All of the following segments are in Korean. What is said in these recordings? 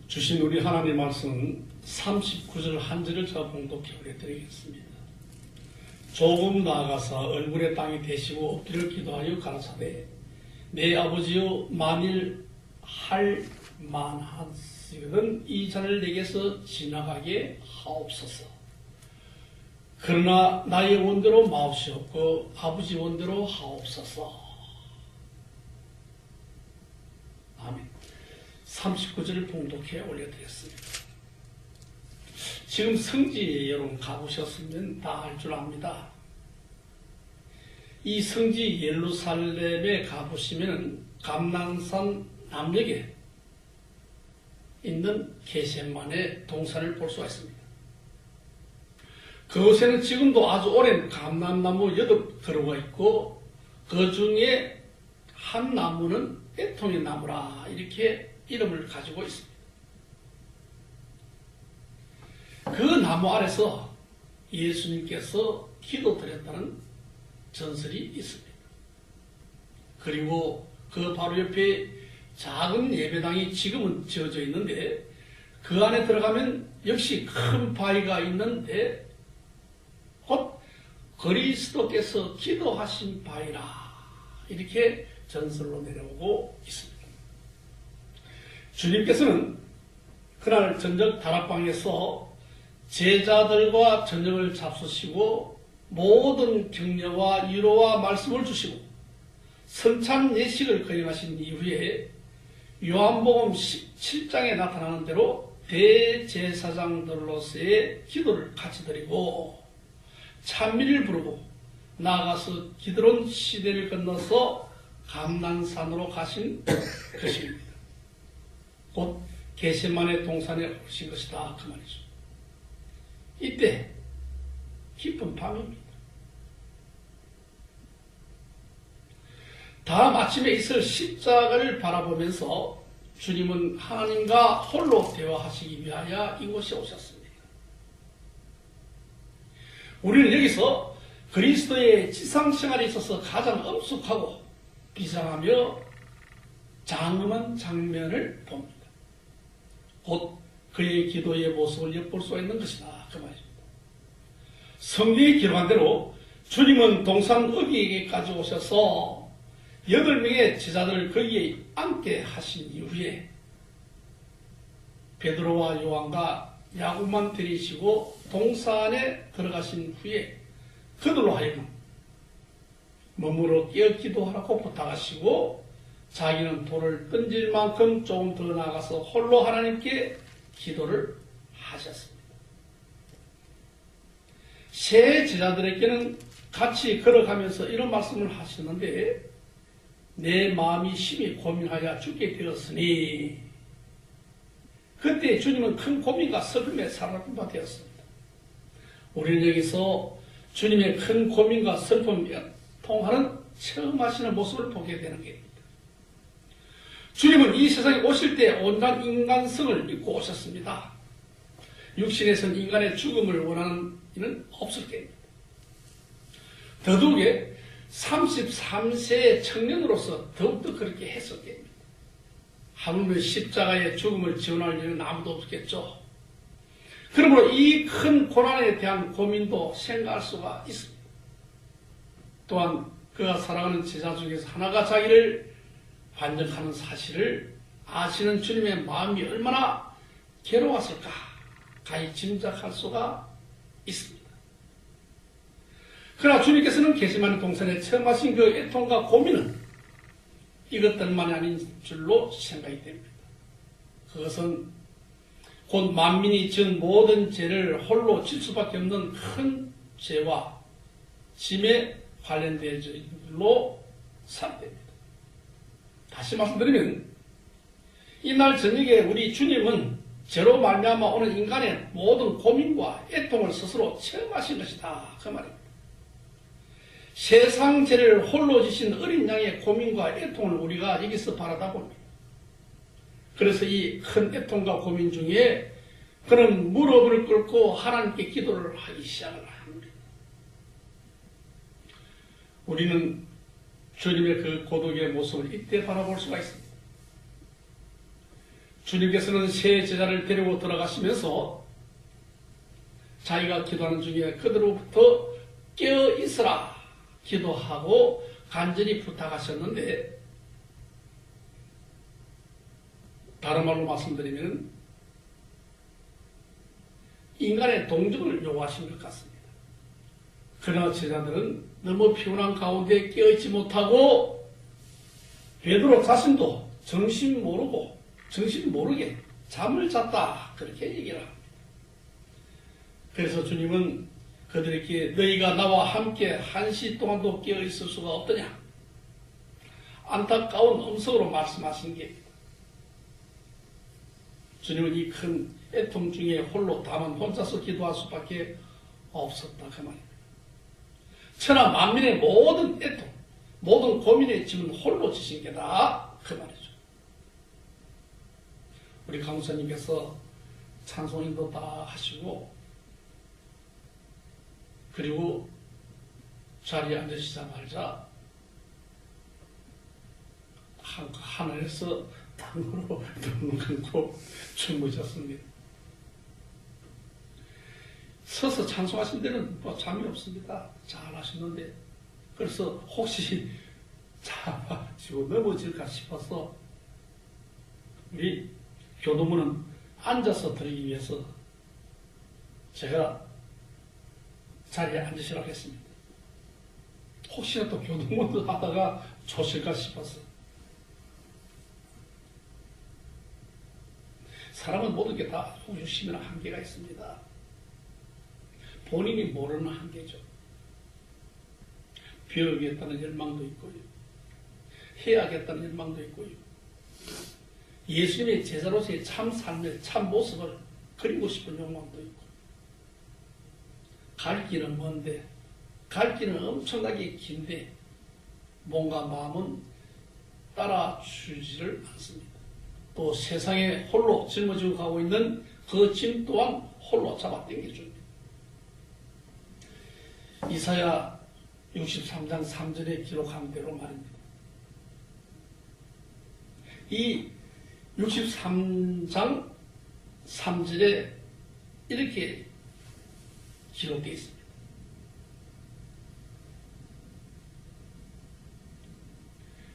주신 우리 하나님의 말씀은 39절 한 절을 제가 봉독해 드리겠습니다. 조금 나아가서 얼굴에 땅이 대시고 엎드려 기도하여 가라사대 내 아버지여 만일 할 만하시거든 이 잔을 내게서 지나가게 하옵소서. 그러나 나의 원대로 마옵시옵고 아버지 원대로 하옵소서. 아멘. 39절을 봉독해 올려드렸습니다. 지금 성지 여러분 가보셨으면 다 알 줄 압니다. 이 성지 예루살렘에 가보시면 감난산 남녘에 있는 겟세마네 동산을 볼 수가 있습니다. 그곳에는 지금도 아주 오랜 감람나무 8그루가 있고 그 중에 한 나무는 애통의 나무라 이렇게 이름을 가지고 있습니다. 그 나무 아래서 예수님께서 기도드렸다는 전설이 있습니다. 그리고 그 바로 옆에 작은 예배당이 지금은 지어져 있는데 그 안에 들어가면 역시 큰 바위가 있는데 곧 그리스도께서 기도하신 바위라 이렇게 전설로 내려오고 있습니다. 주님께서는 그날 저녁 다락방에서 제자들과 저녁을 잡수시고 모든 격려와 위로와 말씀을 주시고 성찬 예식을 거행하신 이후에 요한복음 17장에 나타나는 대로 대제사장들로서의 기도를 같이 드리고 찬미를 부르고 나아가서 기드론 시대를 건너서 감난산으로 가신 것입니다. 곧 겟세마네 동산에 오신 것이다 그 말이죠. 이때 깊은 밤입니다. 다음 아침에 있을 십자가를 바라보면서 주님은 하나님과 홀로 대화하시기 위하여 이곳에 오셨습니다. 우리는 여기서 그리스도의 지상생활에 있어서 가장 엄숙하고 비상하며 장엄한 장면을 봅니다. 곧 그의 기도의 모습을 엿볼 수 있는 것이다 그 말입니다. 성경에 기록한 대로 주님은 동산 어귀에게까지 오셔서 8명의 제자들을 거기에 앉게 하신 이후에 베드로와 요한과 야곱만 데리시고 동산에 들어가신 후에 그들로 하여금 머무러 깨어 기도하라고 부탁하시고 자기는 돌을 던질 만큼 조금 더 나가서 홀로 하나님께 기도를 하셨습니다. 새 제자들에게는 같이 걸어가면서 이런 말씀을 하셨는데 내 마음이 심히 고민하여 죽게 되었으니 그때 주님은 큰 고민과 슬픔에 사로잡힌 바 되었습니다. 우리는 여기서 주님의 큰 고민과 슬픔에 통하는 처음 하시는 모습을 보게 되는 겁니다. 주님은 이 세상에 오실 때 온갖 인간성을 믿고 오셨습니다. 육신에서는 인간의 죽음을 원하는 이는 없을 때입니다. 더욱에 33세의 청년으로서 더욱더 그렇게 했을 때입니다. 하물며 십자가의 죽음을 지원할 일은 아무도 없겠죠. 그러므로 이 큰 고난에 대한 고민도 생각할 수가 있습니다. 또한 그가 사랑하는 제자 중에서 하나가 자기를 반역하는 사실을 아시는 주님의 마음이 얼마나 괴로웠을까 가히 짐작할 수가 있습니다. 그러나 주님께서는 겟세마네 동산에 처음 하신 그 애통과 고민은 이것들만이 아닌 줄로 생각이 됩니다. 그것은 곧 만민이 지은 모든 죄를 홀로 질 수밖에 없는 큰 죄와 짐에 관련된 줄로 생각됩니다. 다시 말씀드리면 이날 저녁에 우리 주님은 죄로 말미암아 오는 인간의 모든 고민과 애통을 스스로 체험하신 것이다 그 말입니다. 세상 죄를 홀로 지신 어린 양의 고민과 애통을 우리가 여기서 바라다 봅니다. 그래서 이 큰 애통과 고민 중에 그는 무릎을 꿇고 하나님께 기도를 하기 시작을 합니다. 우리는 주님의 그 고독의 모습을 이때 바라볼 수가 있습니다. 주님께서는 세 제자를 데리고 들어가시면서 자기가 기도하는 중에 그들로부터 깨어 있으라 기도하고 간절히 부탁하셨는데, 다른 말로 말씀드리면 인간의 동정을 요구하신 것 같습니다. 그러나 제자들은 너무 피곤한 가운데 깨어있지 못하고 베드로 자신도 정신 모르게 잠을 잤다 그렇게 얘기를 합니다. 그래서 주님은 그들에게 너희가 나와 함께 한시 동안도 깨어있을 수가 없더냐 안타까운 음성으로 말씀하신 게, 주님은 이 큰 애통 중에 홀로 다만 혼자서 기도할 수밖에 없었다 그 말입니다. 천하 만민의 모든 애통, 모든 고민의 짐은 홀로 지신 게다 그 말이죠. 우리 강사님께서 찬송인도 다 하시고 그리고 자리에 앉으시자마자 하늘에서 땅으로 눈 감고 주무셨습니다. 서서 찬송하신 데는 뭐 잠이 없습니다. 잘 하시는데, 그래서 혹시 자빠지고 넘어질까 싶어서 우리 교도문은 앉아서 드리기 위해서 제가 자리에 앉으시라고 했습니다. 혹시나 또 교도문도 하다가 조실까 싶어서. 사람은 모든 게 다 호기심이나 한계가 있습니다. 본인이 모르는 한계죠. 배우겠다는 열망도 있고요. 해야겠다는 열망도 있고요. 예수님의 제자로서의 참 삶의 참 모습을 그리고 싶은 욕망도 있고, 갈 길은 먼데, 갈 길은 엄청나게 긴데 뭔가 마음은 따라주지를 않습니다. 또 세상에 홀로 짊어지고 가고 있는 그 짐 또한 홀로 잡아당겨줍니다. 이사야 63장 3절에 기록한 대로 말입니다. 이 63장 3절에 이렇게 기록되어 있습니다.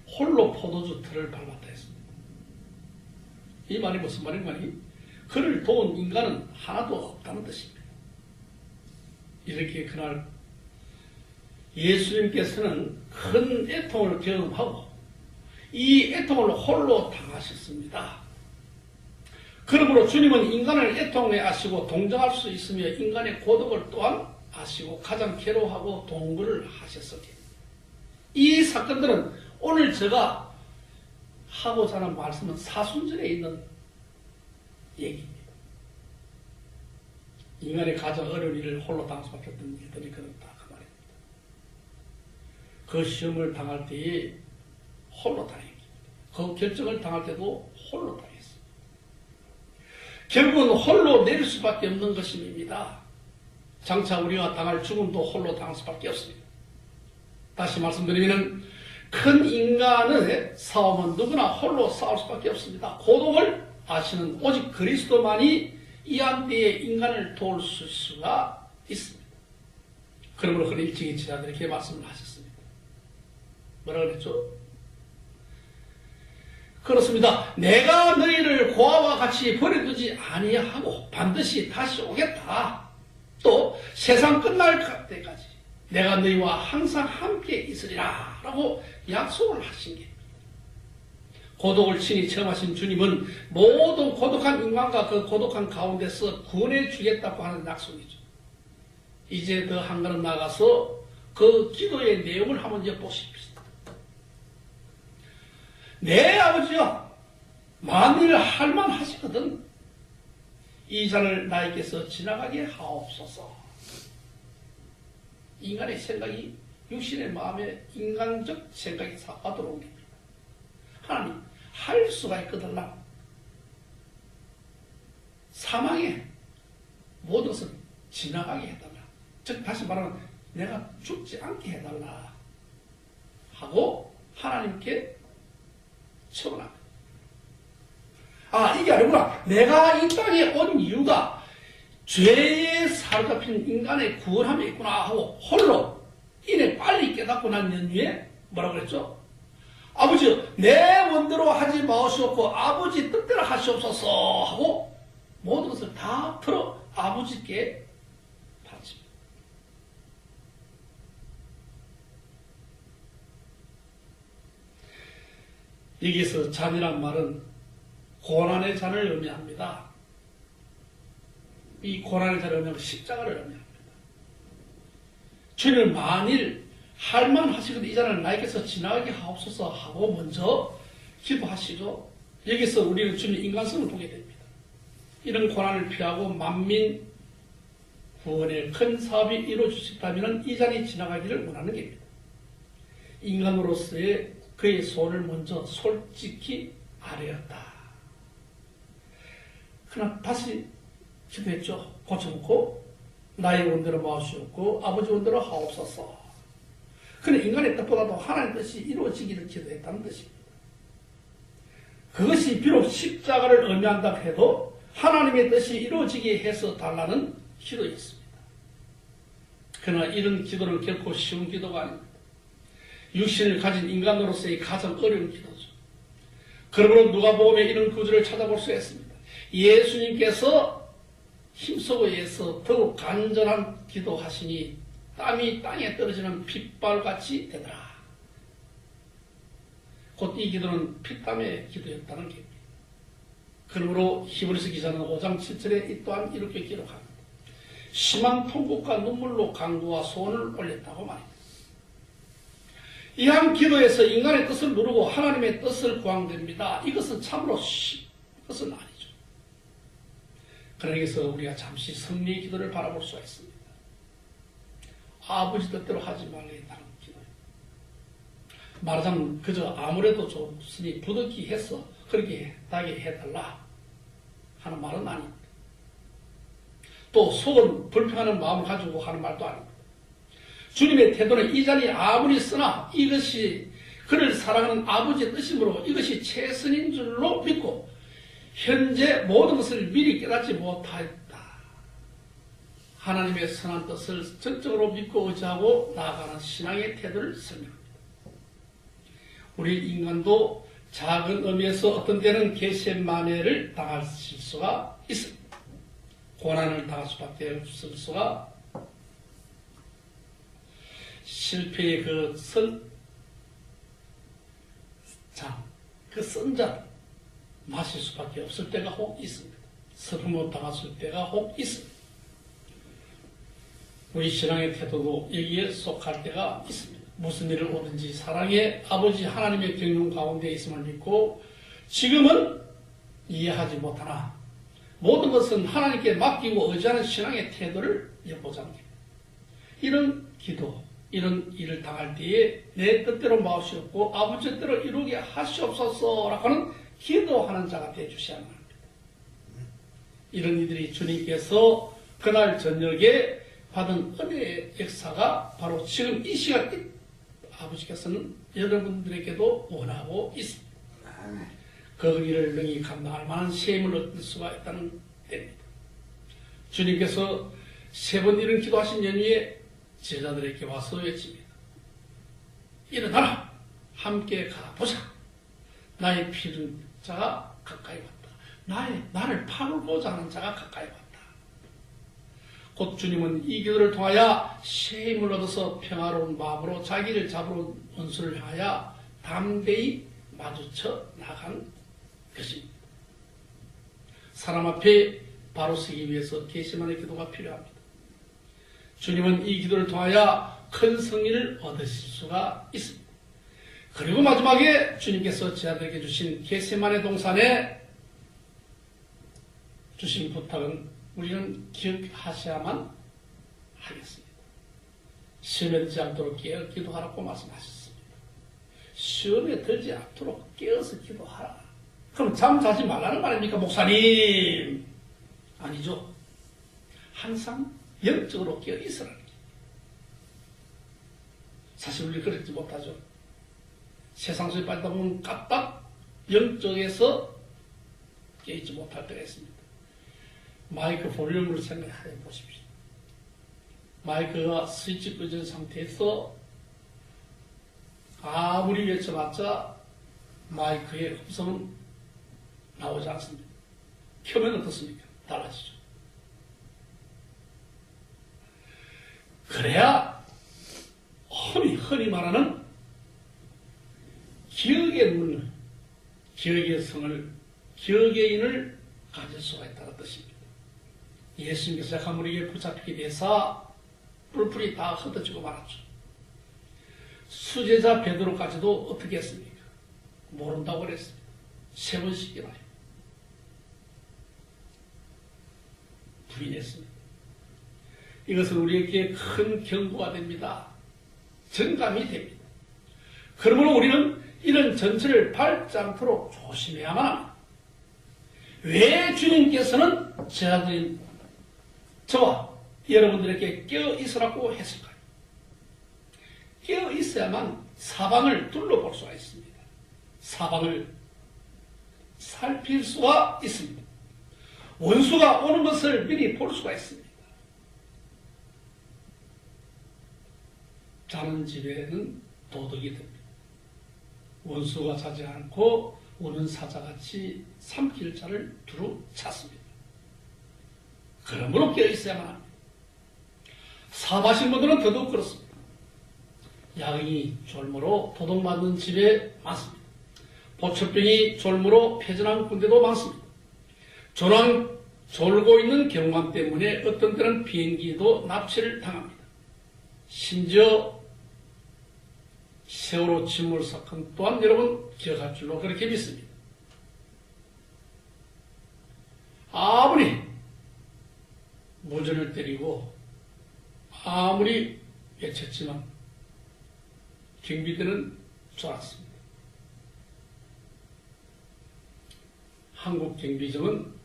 홀로 포도주 틀을 밟았다 했습니다. 이 말이 무슨 말인가니? 그를 도운 인간은 하나도 없다는 뜻입니다. 이렇게 그날 예수님께서는 큰 애통을 경험하고 이 애통을 홀로 당하셨습니다. 그러므로 주님은 인간을 애통에 아시고 동정할 수 있으며 인간의 고독을 또한 아시고 가장 괴로워하고 동거를 하셨었기에 이 사건들은 오늘 제가 하고자 하는 말씀은 사순절에 있는 얘기입니다. 인간의 가장 어려운 일을 홀로 당할 수밖에 없는 일들이 그렇다 그 말입니다. 그 시험을 당할 때에 홀로 당했습니다. 그 결정을 당할 때도 홀로 당했습니다. 결국은 홀로 내릴 수밖에 없는 것입니다. 장차 우리가 당할 죽음도 홀로 당할 수밖에 없습니다. 다시 말씀드리면 큰 인간의 싸움은 누구나 홀로 싸울 수밖에 없습니다. 고독을 아시는 오직 그리스도만이 이 한때에 인간을 도울 수가 있습니다. 그러므로 그 일찍이 제자들에게 말씀을 하셨습니다. 뭐라 그랬죠? 그렇습니다. 내가 너희를 고아와 같이 버려두지 아니하고 반드시 다시 오겠다. 또 세상 끝날 때까지 내가 너희와 항상 함께 있으리라 라고 약속을 하신 게, 고독을 친히 체험하신 주님은 모든 고독한 인간과 그 고독한 가운데서 구원해 주겠다고 하는 약속이죠. 이제 더 한 걸음 나가서 그 기도의 내용을 한번 엿보십시다. 내 아버지여, 만일 할만하시거든 이 잔을 나에게서 지나가게 하옵소서. 인간의 생각이 육신의 마음에 인간적 생각이 삭아 들어온 겁니다. 하나님, 할 수가 있거든요. 사망에 모든 것을 지나가게 해달라. 즉 다시 말하면 내가 죽지 않게 해달라 하고 하나님께 청원합니다. 아, 이게 아니구나. 내가 이 땅에 온 이유가 죄에 사로잡힌 인간의 구원함이 있구나 하고 홀로 이내 빨리 깨닫고 난 연후에 뭐라고 그랬죠? 아버지, 내 원대로 하지 마시옵고 아버지 뜻대로 하시옵소서 하고 모든 것을 다 틀어 아버지께 바칩니다. 여기서 잔이란 말은 고난의 잔을 의미합니다. 이 고난의 잔을 의미하면 십자가를 의미합니다. 주님을 만일 할만 하시거든 이 잔을 나에게서 지나가게 하옵소서 하고 먼저 기도하시죠. 여기서 우리는 주님 인간성을 보게 됩니다. 이런 고난을 피하고 만민 구원의 큰 사업이 이루어지셨다면 이 잔이 지나가기를 원하는 겁니다. 인간으로서의 그의 소원을 먼저 솔직히 아뢰었다. 그러나 다시 기도했죠. 고쳐놓고 나의 원대로 마시옵고 아버지 원대로 하옵소서. 그는 인간의 뜻보다도 하나님의 뜻이 이루어지기를 기도했다는 뜻입니다. 그것이 비록 십자가를 의미한다 해도 하나님의 뜻이 이루어지게 해서 달라는 기도였습니다. 그러나 이런 기도는 결코 쉬운 기도가 아닙니다. 육신을 가진 인간으로서의 가장 어려운 기도죠. 그러므로 누가복음에 이런 구절을 찾아볼 수 있습니다. 예수님께서 힘쓰고 해서 더욱 간절한 기도하시니 땀이 땅에 떨어지는 핏발같이 되더라. 곧 이 기도는 피땀의 기도였다는 겁니다. 그러므로 히브리서 기자는 5장 7절에 이 또한 이렇게 기록합니다. 심한 통곡과 눈물로 간구와 소원을 올렸다고 말입니다. 이 한 기도에서 인간의 뜻을 누르고 하나님의 뜻을 구한답니다. 이것은 참으로 쉬운 것은 아니죠. 그러나 여기서 우리가 잠시 승리의 기도를 바라볼 수가 있습니다. 아버지 뜻대로 하지 말겠다는 기도입니다. 말하자면 그저 아무래도 좋으니 부득이 해서 그렇게 하게 해달라 하는 말은 아닙니다. 또 속은 불평하는 마음을 가지고 하는 말도 아닙니다. 주님의 태도는 이 잔이 아무리 쓰나 이것이 그를 사랑하는 아버지의 뜻이므로 이것이 최선인 줄로 믿고 현재 모든 것을 미리 깨닫지 못하였다. 하나님의 선한 뜻을 전적으로 믿고 의지하고 나아가는 신앙의 태도를 설명합니다. 우리 인간도 작은 의미에서 어떤 때는 겟세마네를 당할 수가 있습니다. 고난을 당할 수밖에 없을 수가 실패의 그 선잔 마실 수밖에 없을 때가 혹 있습니다. 슬픔을 당했을 때가 혹 있습니다. 우리 신앙의 태도도 여기에 속할 때가 있습니다. 무슨 일을 오든지 사랑의 아버지 하나님의 경륜 가운데 있음을 믿고 지금은 이해하지 못하나 모든 것은 하나님께 맡기고 의지하는 신앙의 태도를 엿보자는 겁니다. 이런 기도, 이런 일을 당할 때에 내 뜻대로 마시옵고 아버지 뜻대로 이루게 하시옵소서라고 하는 기도하는 자가 되어주셔야 합니다. 이런 이들이 주님께서 그날 저녁에 받은 은혜의 역사가 바로 지금 이 시간 아버지께서는 여러분들에게도 원하고 있습니다. 그 일을 능히 감당할 만한 셈을 얻을 수가 있다는 때입니다. 주님께서 세 번 이런 기도하신 연후에 제자들에게 와서 외칩니다. 일어나라! 함께 가보자! 나의 필요한 자가 가까이 왔다. 나를 팔고자 하는 자가 가까이 왔다. 곧 주님은 이 기도를 통하여 새 힘을 얻어서 평화로운 마음으로 자기를 잡으러 원수를 향하여 담대히 마주쳐 나간 것입니다. 사람 앞에 바로 서기 위해서 겟세마네 기도가 필요합니다. 주님은 이 기도를 통하여 큰 승리를 얻으실 수가 있습니다. 그리고 마지막에 주님께서 제자들에게 주신 겟세마네 동산에 주신 부탁은 우리는 기억하셔야만 하겠습니다. 시험에 들지 않도록 깨어 기도하라고 말씀하셨습니다. 시험에 들지 않도록 깨어서 기도하라. 그럼 잠 자지 말라는 말입니까, 목사님? 아니죠. 항상 영적으로 깨어 있으라는 게. 사실 우리 그렇지 못하죠. 세상 속에 빠지다 보면 까딱 영적에서 깨있지 못할 때가 있습니다. 마이크 볼륨을 생각해 보십시오. 마이크가 스위치 꺼진 상태에서 아무리 외쳐봤자 마이크의 음성은 나오지 않습니다. 켜면 어떻습니까? 달라지죠. 그래야 흔히 말하는 기억의 문을, 기억의 성을, 기억의 인을 가질 수가 있다는 뜻입니다. 예수님께서 약한 우리에게 붙잡히게 돼서 뿔뿔이 다 흩어지고 말았죠. 수제자 베드로까지도 어떻게 했습니까? 모른다고 그랬습니다. 3번씩이나 부인했습니다. 이것은 우리에게 큰 경고가 됩니다. 정감이 됩니다. 그러므로 우리는 이런 전체를 밟지 않도록 조심해야만 합니다. 왜 주님께서는 저와 여러분들에게 깨어있으라고 했을까요? 깨어있어야만 사방을 둘러볼 수가 있습니다. 사방을 살필 수가 있습니다. 원수가 오는 것을 미리 볼 수가 있습니다. 자는 집에는 도둑이 됩니다. 원수가 자지 않고 오는 사자같이 삼킬 자를 두루 찾습니다. 그러므로 깨어있어야만 합니다. 사업하신 분들은 더더욱 그렇습니다. 양이 졸무로 도둑맞는 집에 많습니다. 보철병이 졸무로 폐전한 군대도 많습니다. 졸고 있는 경관 때문에 어떤 때는 비행기도 납치를 당합니다. 심지어 세월호 침몰 사건 또한 여러분 기억할 줄로 그렇게 믿습니다. 아무리 무전을 때리고 아무리 외쳤지만 경비대는 쫄았습니다. 한국 경비정은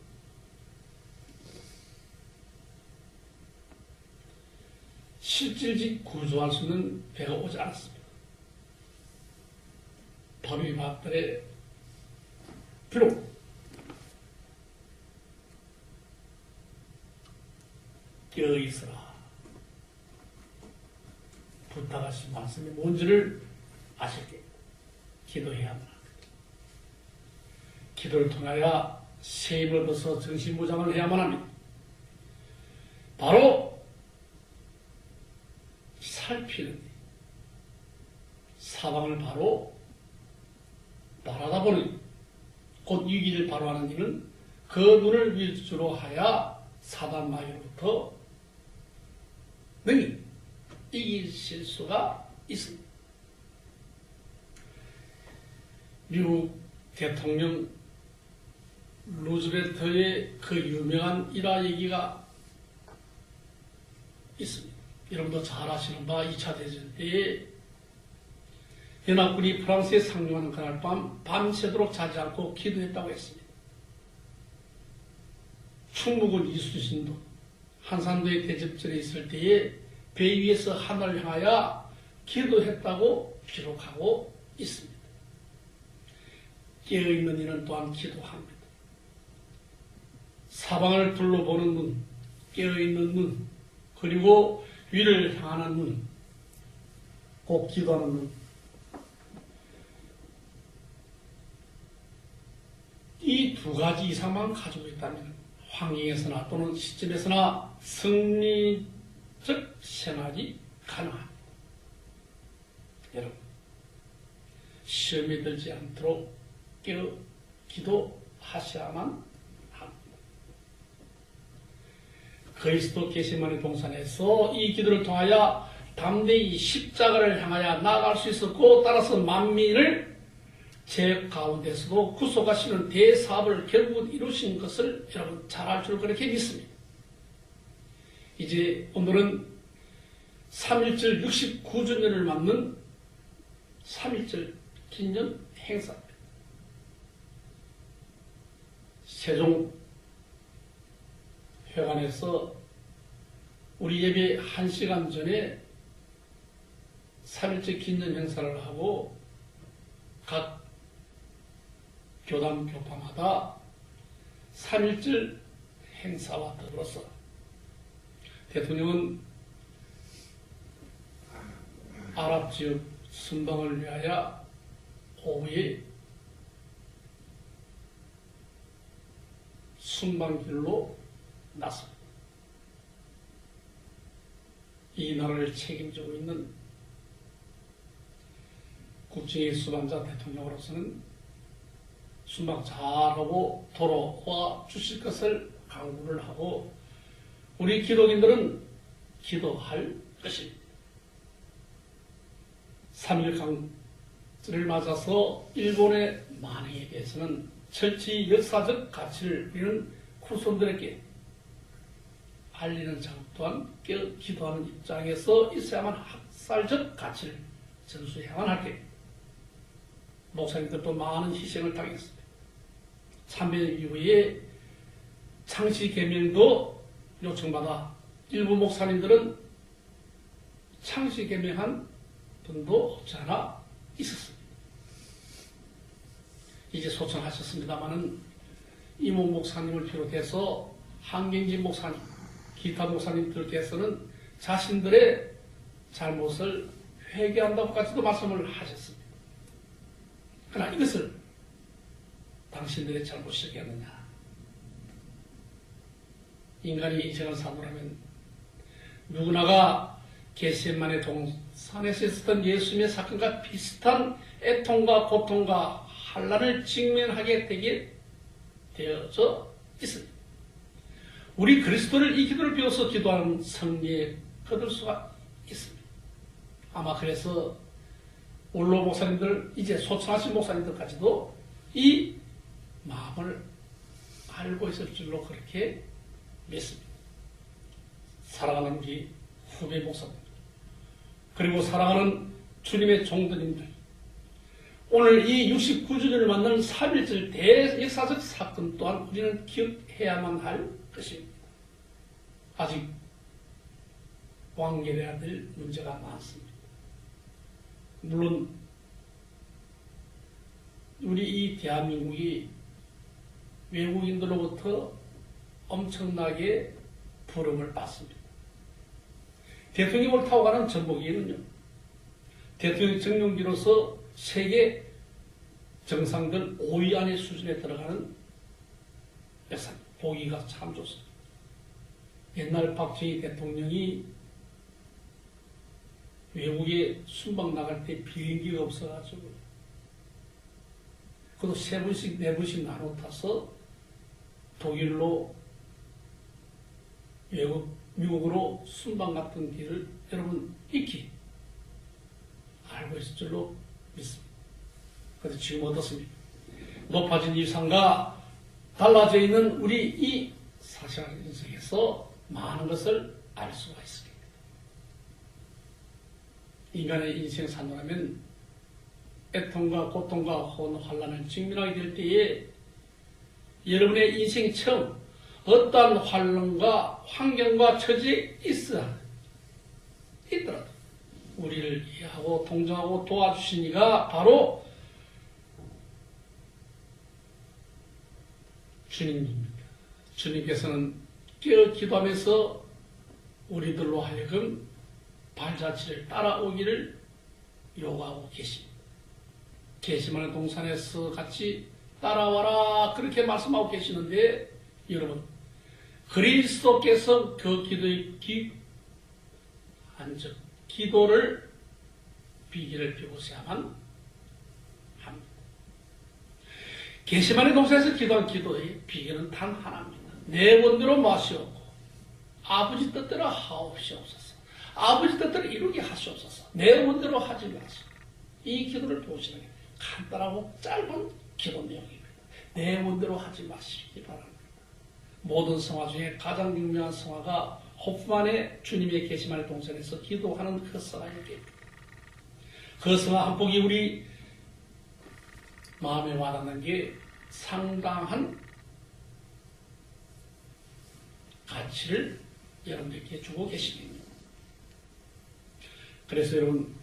실질직 구조할 수 있는 배가 오지 않았습니다. 법이 봤더래 비록 깨어있으라 부탁하신 말씀이 뭔지를 아실게 기도해야만 합니다. 기도를 통하여 세임을 얻어서 정신무장을 해야만 합니다. 바로 살피는 사방을 바로 바라다 보는 곧 위기를 바로하는 이는 그 눈을 위주로 하여 사단 마귀로부터 능히 이기실 수가 있습니다. 미국 대통령 루즈벨트의 그 유명한 일화 얘기가 있습니다. 여러분도 잘 아시는 바 2차 대전 때에 연합군이 프랑스에 상륙하는 그날 밤새도록 자지 않고 기도했다고 했습니다. 충무군 이순신도 한산도의 대접전에 있을 때에 배 위에서 하늘을 향하여 기도했다고 기록하고 있습니다. 깨어있는 이는 또한 기도합니다. 사방을 둘러보는 눈, 깨어있는 눈, 그리고 위를 향하는 눈, 꼭 기도하는 눈, 이 두 가지 이상만 가지고 있다면 환경에서나 또는 시점에서나 승리적 생활이 가능합니다. 여러분, 시험에 들지 않도록 기도하셔야만 합니다. 그리스도 계시만의 동산에서 이 기도를 통하여 담대히 십자가를 향하여 나아갈 수 있었고, 따라서 만민을 제 가운데서도 구속하시는 대사업을 결국 이루신 것을 여러분 잘 알 줄 그렇게 믿습니다. 이제 오늘은 3.1절 69주년을 맞는 3.1절 기념 행사입니다. 세종회관에서 우리 예배 1시간 전에 3.1절 기념 행사를 하고 각 교단 교파마다 3.1절 행사와 더불어서 대통령은 아랍 지역 순방을 위하여 오후에 순방길로 나섭니다. 이 나라를 책임지고 있는 국정의 수반자 대통령으로서는 순방 잘하고 돌아와 주실 것을 강구를 하고 우리 기독인들은 기도할 것입니다. 3.1 강절을 맞아서 일본의 만행에 대해서는 철저히 역사적 가치를 우리는 후손들에게 알리는 작업 또한 기도하는 입장에서 있어야만 학살적 가치를 전수해야만 할 게 목사님들도 많은 희생을 당했습니다. 참배 이후에 창시 개명도 요청받아 일부 목사님들은 창시 개명한 분도 없지 않아 있었습니다. 이제 소천하셨습니다마는 이모 목사님을 비롯해서 한경진 목사님, 기타 목사님들께서는 자신들의 잘못을 회개한다고까지도 말씀을 하셨습니다. 그러나 이것을 당신들의 잘못이겠느냐? 인간이 인생을 사노라면 누구나가 겟세마네 동산에서 있었던 예수님의 사건과 비슷한 애통과 고통과 환난을 직면하게 되게 되어져 있습니다. 우리 그리스도를 이 기도를 비워서 기도하는 성리에 거둘 수가 있습니다. 아마 그래서 원로 목사님들, 이제 소천하신 목사님들까지도 이 마음을 알고 있을 줄로 그렇게 믿습니다. 사랑하는 우리 후배 목사님들, 그리고 사랑하는 주님의 종들님들, 오늘 이 69주년을 맞는 3.1절 대역사적 사건 또한 우리는 기억해야만 할 것입니다. 아직 완결해야 될 문제가 많습니다. 물론 우리 이 대한민국이 외국인들로부터 엄청나게 부름을 받습니다. 대통령을 타고 가는 전복기에는요, 대통령 정용기로서 세계 정상들 5위 안의 수준에 들어가는 역사, 보기가 참 좋습니다. 옛날 박정희 대통령이 외국에 순방 나갈 때 비행기가 없어가지고 그것도 3분씩 4분씩 나눠 타서 독일로 미국으로 순방 갔던 길을 여러분 익히 알고 있을 줄로 믿습니다. 그런데 지금 어떻습니까? 높아진 일상과 달라져 있는 우리 이 사실한 인생에서 많은 것을 알 수가 있습니다. 인간의 인생 산다면 애통과 고통과 혹은 환난을 직면하게 될 때에 여러분의 인생이 처음 어떠한 환난과 환경과 처지에 있더라도 우리를 이해하고 동정하고 도와주신 이가 바로 주님입니다. 주님께서는 깨어 기도하면서 우리들로 하여금 발자취를 따라오기를 요구하고 계십니다. 게시마네 동산에서 같이 따라와라 그렇게 말씀하고 계시는데 여러분 그리스도께서 그 기도를 비기를 비우셔야만 합니다. 게시마네 동산에서 기도한 기도의 비결은 단 하나입니다. 내 원대로 마시옵고 아버지 뜻대로 하옵시옵소서. 아버지 뜻대로 이루게 하시옵소서. 내 원대로 하지 마시고. 이 기도를 배우시는 게 간단하고 짧은 기도 내용입니다. 내 원대로 하지 마시기 바랍니다. 모든 성화 중에 가장 유명한 성화가 호프만의 주님의 게시마네 동산에서 기도하는 그 성화입니다. 그 성화 한 폭이 우리 마음에 와닿는 게 상당한 가치를 여러분들께 주고 계십니다. 그래서 여러분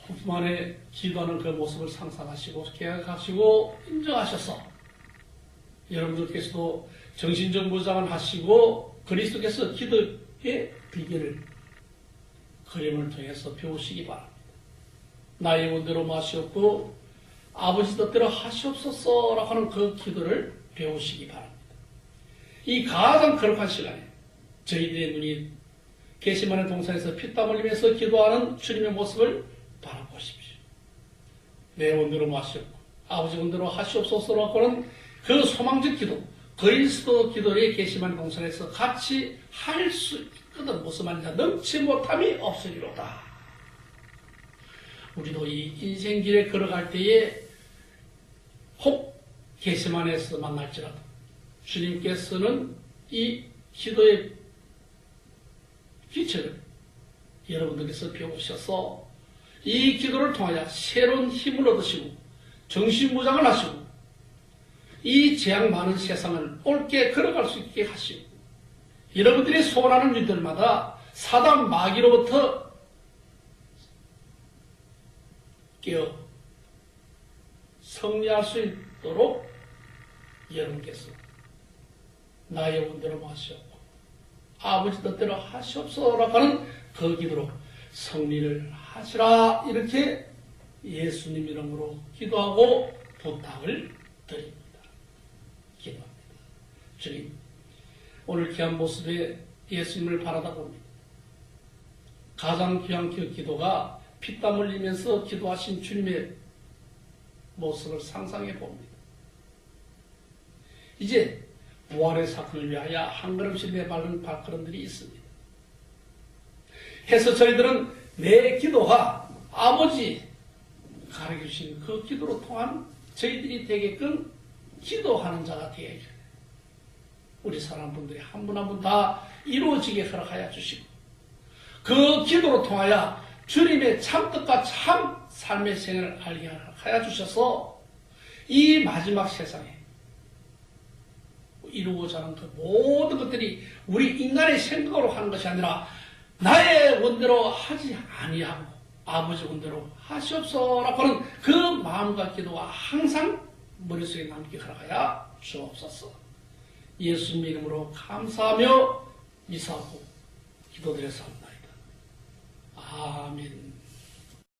호프만의 기도하는 그 모습을 상상하시고 계획하시고 인정하셔서 여러분들께서도 정신적 무장을 하시고 그리스도께서 기도의 비결을 그림을 통해서 배우시기 바랍니다. 나의 원대로 마시옵고 아버지 뜻대로 하시옵소서라고 하는 그 기도를 배우시기 바랍니다. 이 가장 거룩한 시간에 저희들의 눈이 게시만의 동산에서 피땀 흘리면서 기도하는 주님의 모습을 바라보십시오. 내 원대로 마시옵고 아버지 원대로 하시옵소서라고 하는 그 소망적 기도, 그리스도 기도의 게시만 동산에서 같이 할 수 있거든 무슨 말이냐 넘치 못함이 없으리로다. 우리도 이 인생길에 걸어갈 때에 혹 게시만에서 만날지라도 주님께서는 이 기도의 기초를 여러분들께서 배우셔서 이 기도를 통하여 새로운 힘을 얻으시고 정신무장을 하시고 이 재앙 많은 세상을 옳게 걸어갈 수 있게 하시고 여러분들이 소원하는 일들마다 사단 마귀로부터 깨어 승리할 수 있도록 여러분께서 나의 원대로 마시옵고 아버지 뜻대로 하시옵소서라고 하는 그 기도로 승리를 하시라 이렇게 예수님 이름으로 기도하고 부탁을 드립니다. 기도합니다. 주님, 오늘 귀한 모습에 예수님을 바라다 봅니다. 가장 귀한 그 기도가 피땀 흘리면서 기도하신 주님의 모습을 상상해 봅니다. 이제 부활의 사건을 위하여 한 걸음씩 내밟는 발걸음들이 있습니다. 해서 저희들은 내 기도가 아버지 가르쳐주신 그 기도로 통한 저희들이 되게끔 기도하는 자가 되어야 해요. 우리 사람분들이 한 분 한 분 다 이루어지게 허락하여 주시고 그 기도로 통하여 주님의 참뜻과 참 삶의 생애를 알게 하여 주셔서 이 마지막 세상에 이루고자 하는 그 모든 것들이 우리 인간의 생각으로 하는 것이 아니라 나의 원대로 하지 아니하고 아버지 원대로 하시옵소서라고 하는 그 마음과 기도가 항상 머릿속에 남게 허락하여 주옵소서. 예수님 이름으로 감사하며 미사하고 기도드려서 합니다. 아멘.